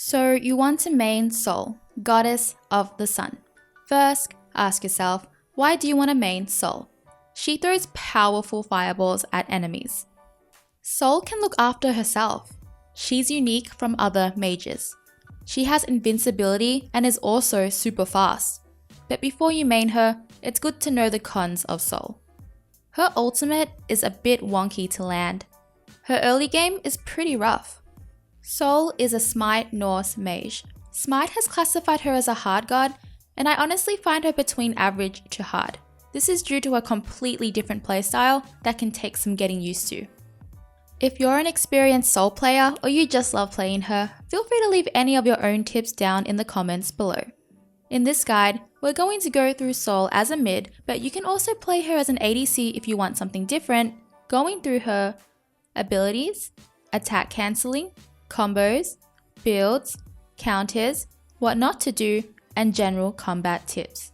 So you want to main Sol, goddess of the sun. First, ask yourself, why do you want to main Sol? She throws powerful fireballs at enemies. Sol can look after herself. She's unique from other mages. She has invincibility and is also super fast. But before you main her, it's good to know the cons of Sol. Her ultimate is a bit wonky to land. Her early game is pretty rough. Sol is a SMITE Norse Mage. SMITE has classified her as a hard god, and I honestly find her between average to hard. This is due to a completely different playstyle that can take some getting used to. If you're an experienced Sol player or you just love playing her, feel free to leave any of your own tips down in the comments below. In this guide, we're going to go through Sol as a mid, but you can also play her as an ADC if you want something different, going through her abilities, attack cancelling, combos, builds, counters, what not to do, and general combat tips.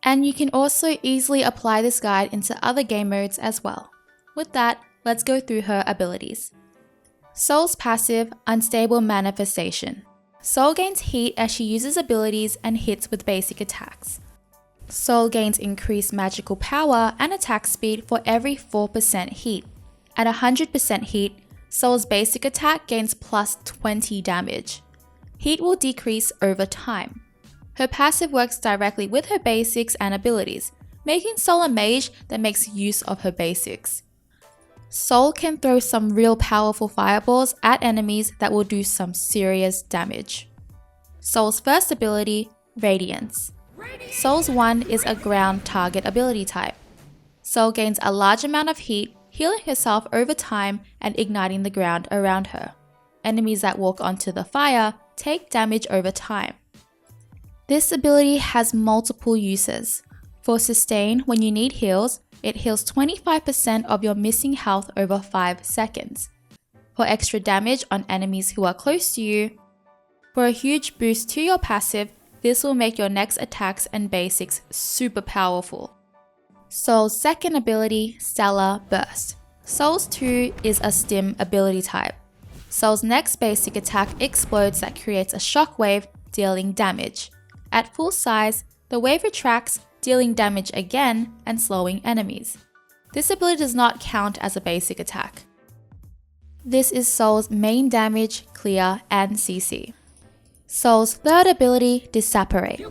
And you can also easily apply this guide into other game modes as well. With that, let's go through her abilities. Sol's passive, Unstable Manifestation. Sol gains heat as she uses abilities and hits with basic attacks. Sol gains increased magical power and attack speed for every 4% heat. At 100% heat, Sol's basic attack gains plus 20 damage. Heat will decrease over time. Her passive works directly with her basics and abilities, making Sol a mage that makes use of her basics. Sol can throw some real powerful fireballs at enemies that will do some serious damage. Sol's first ability, Radiance. Sol's 1 is a ground target ability type. Sol gains a large amount of heat, healing herself over time and igniting the ground around her. Enemies that walk onto the fire take damage over time. This ability has multiple uses. For sustain, when you need heals, it heals 25% of your missing health over 5 seconds. For extra damage on enemies who are close to you. For a huge boost to your passive, this will make your next attacks and basics super powerful. Sol's second ability, Stellar Burst. Sol's 2 is a stim ability type. Sol's next basic attack explodes that creates a shockwave, dealing damage. At full size, the wave retracts, dealing damage again and slowing enemies. This ability does not count as a basic attack. This is Sol's main damage, clear, and CC. Sol's third ability, Disapparate.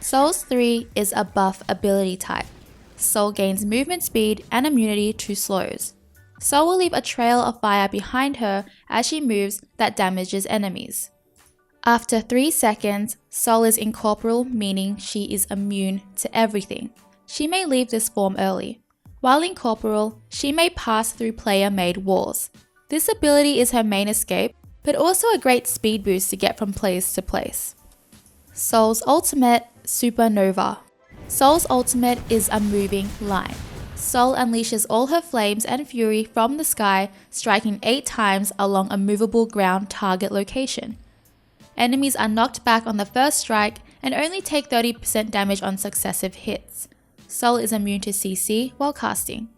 Sol's 3 is a buff ability type. Sol gains movement speed and immunity to slows. Sol will leave a trail of fire behind her as she moves that damages enemies. After 3 seconds, Sol is incorporeal, meaning she is immune to everything. She may leave this form early. While incorporeal, she may pass through player-made walls. This ability is her main escape, but also a great speed boost to get from place to place. Sol's ultimate, Supernova. Sol's ultimate is a moving line. Sol unleashes all her flames and fury from the sky, striking 8 times along a movable ground target location. Enemies are knocked back on the first strike and only take 30% damage on successive hits. Sol is immune to CC while casting.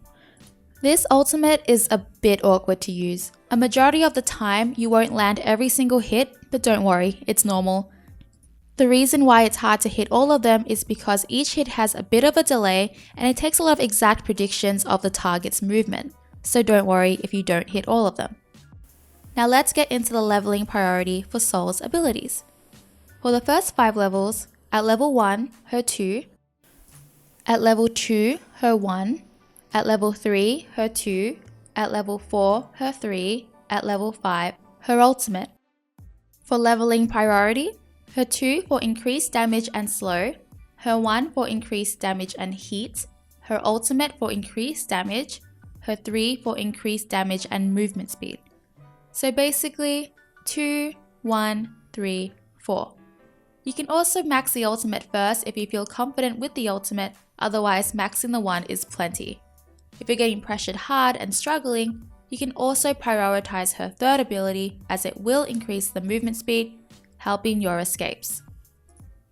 This ultimate is a bit awkward to use. A majority of the time, you won't land every single hit, but don't worry, it's normal. The reason why it's hard to hit all of them is because each hit has a bit of a delay and it takes a lot of exact predictions of the target's movement, so don't worry if you don't hit all of them. Now let's get into the leveling priority for Sol's abilities. For the first 5 levels, at level 1, her 2, at level 2, her 1, at level 3, her 2, at level 4, her 3, at level 5, her ultimate. For leveling priority, her 2 for increased damage and slow, her 1 for increased damage and heat, her ultimate for increased damage, her 3 for increased damage and movement speed. So basically, 2, 1, 3, 4. You can also max the ultimate first if you feel confident with the ultimate, otherwise maxing the 1 is plenty. If you're getting pressured hard and struggling, you can also prioritize her third ability as it will increase the movement speed, helping your escapes.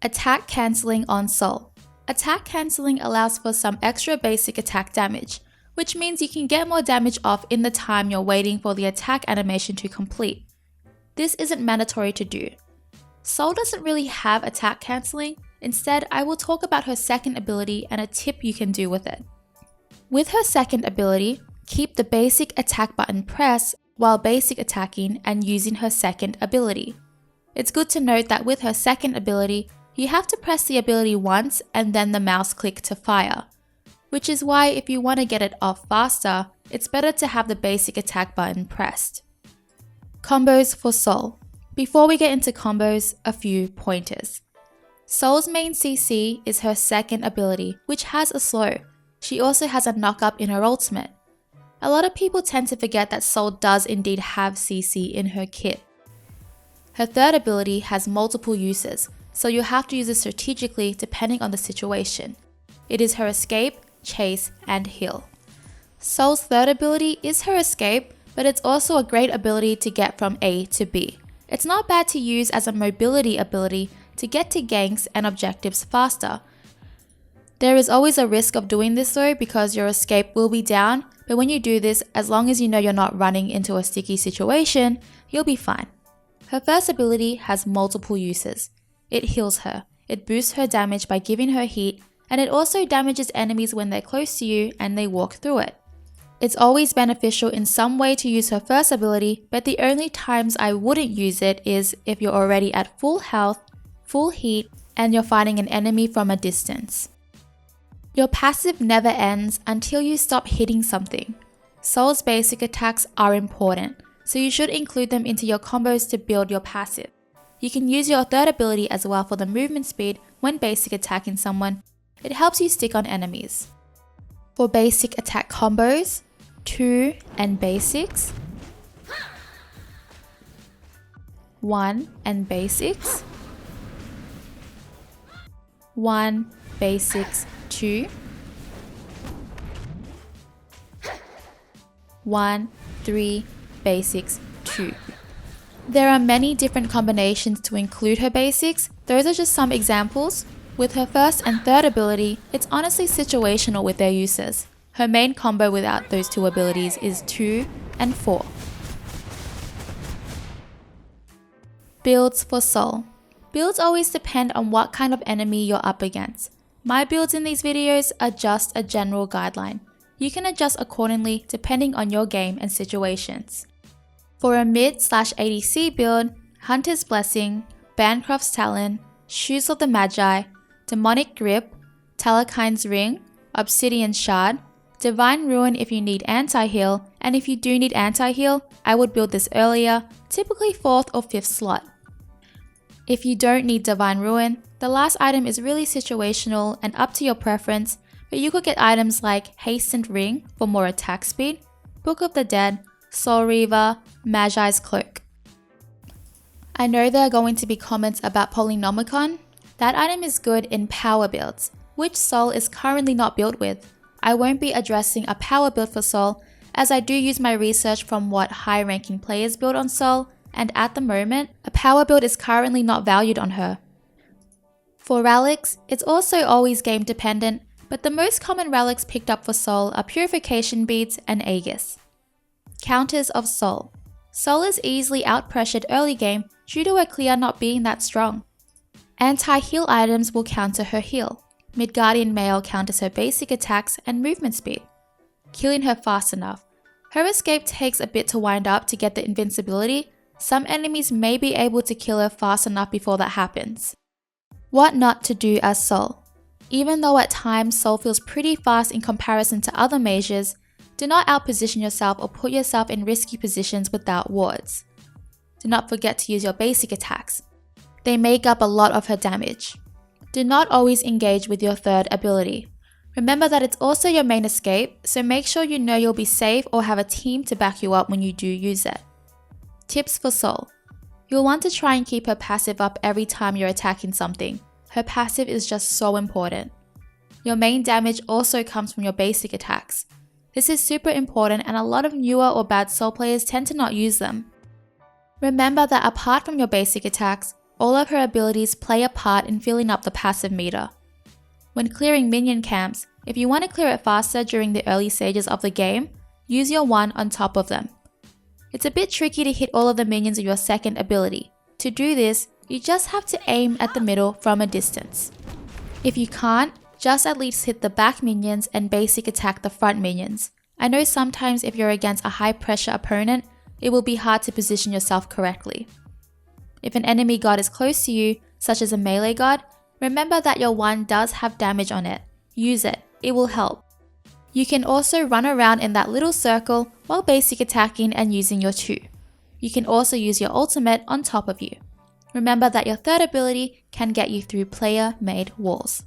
Attack cancelling on Sol. Attack cancelling allows for some extra basic attack damage, which means you can get more damage off in the time you're waiting for the attack animation to complete. This isn't mandatory to do. Sol doesn't really have attack cancelling. Instead, I will talk about her second ability and a tip you can do with it. With her second ability, keep the basic attack button pressed while basic attacking and using her second ability. It's good to note that with her second ability, you have to press the ability once and then the mouse click to fire, which is why if you want to get it off faster, it's better to have the basic attack button pressed. Combos for Sol. Before we get into combos, a few pointers. Sol's main CC is her second ability, which has a slow. She also has a knock-up in her ultimate. A lot of people tend to forget that Sol does indeed have CC in her kit. Her third ability has multiple uses, so you'll have to use it strategically depending on the situation. It is her escape, chase, and heal. Sol's third ability is her escape, but it's also a great ability to get from A to B. It's not bad to use as a mobility ability to get to ganks and objectives faster. There is always a risk of doing this though because your escape will be down, but when you do this, as long as you know you're not running into a sticky situation, you'll be fine. Her first ability has multiple uses. It heals her, it boosts her damage by giving her heat, and it also damages enemies when they're close to you and they walk through it. It's always beneficial in some way to use her first ability, but the only times I wouldn't use it is if you're already at full health, full heat, and you're fighting an enemy from a distance. Your passive never ends until you stop hitting something. Sol's basic attacks are important, so you should include them into your combos to build your passive. You can use your third ability as well for the movement speed when basic attacking someone. It helps you stick on enemies. For basic attack combos, 2 and basics, 1 and basics, 1 basics 2, 1 3 basics 2. There are many different combinations to include her basics. Those are just some examples. With her first and third ability, it's honestly situational with their uses. Her main combo without those two abilities is 2 and 4. Builds for Sol. Builds always depend on what kind of enemy you're up against. My builds in these videos are just a general guideline. You can adjust accordingly depending on your game and situations. For a mid/ADC build, Hunter's Blessing, Bancroft's Talon, Shoes of the Magi, Demonic Grip, Talakine's Ring, Obsidian Shard, Divine Ruin if you need anti-heal, and if you do need anti-heal, I would build this earlier, typically 4th or 5th slot. If you don't need Divine Ruin, the last item is really situational and up to your preference, but you could get items like Hastened Ring for more attack speed, Book of the Dead, Soul Reaver, Magi's Cloak. I know there are going to be comments about Polynomicon. That item is good in power builds, which Sol is currently not built with. I won't be addressing a power build for Sol, as I do use my research from what high-ranking players build on Sol, and at the moment, a power build is currently not valued on her. For relics, it's also always game dependent, but the most common relics picked up for Sol are Purification Beads and Aegis. Counters of Sol. Sol is easily out-pressured early game due to her clear not being that strong. Anti-heal items will counter her heal. Midgardian Mail counters her basic attacks and movement speed, killing her fast enough. Her escape takes a bit to wind up to get the invincibility. Some enemies may be able to kill her fast enough before that happens. What not to do as Sol. Even though at times Sol feels pretty fast in comparison to other mages, do not outposition yourself or put yourself in risky positions without wards. Do not forget to use your basic attacks. They make up a lot of her damage. Do not always engage with your third ability. Remember that it's also your main escape, so make sure you know you'll be safe or have a team to back you up when you do use it. Tips for Sol. You'll want to try and keep her passive up every time you're attacking something. Her passive is just so important. Your main damage also comes from your basic attacks. This is super important and a lot of newer or bad Sol players tend to not use them. Remember that apart from your basic attacks, all of her abilities play a part in filling up the passive meter. When clearing minion camps, if you want to clear it faster during the early stages of the game, use your 1 on top of them. It's a bit tricky to hit all of the minions with your second ability. To do this, You just have to aim at the middle from a distance. If you can't, just at least hit the back minions and basic attack the front minions. I know sometimes if you're against a high pressure opponent, it will be hard to position yourself correctly. If an enemy god is close to you, such as a melee god, remember that your 1 does have damage on it. Use it, it will help. You can also run around in that little circle while basic attacking and using your 2. You can also use your ultimate on top of you. Remember that your 3rd ability can get you through player-made walls.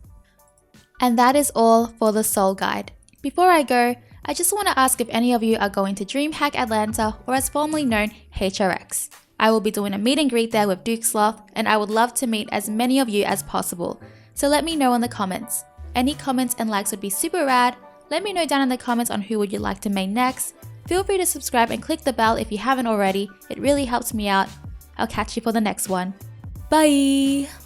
And that is all for the Sol Guide. Before I go, I just want to ask if any of you are going to DreamHack Atlanta, or as formerly known, HRX. I will be doing a meet and greet there with Duke Sloth, and I would love to meet as many of you as possible. So let me know in the comments. Any comments and likes would be super rad. Let me know down in the comments on who would you like to main next. Feel free to subscribe and click the bell if you haven't already. It really helps me out. I'll catch you for the next one. Bye!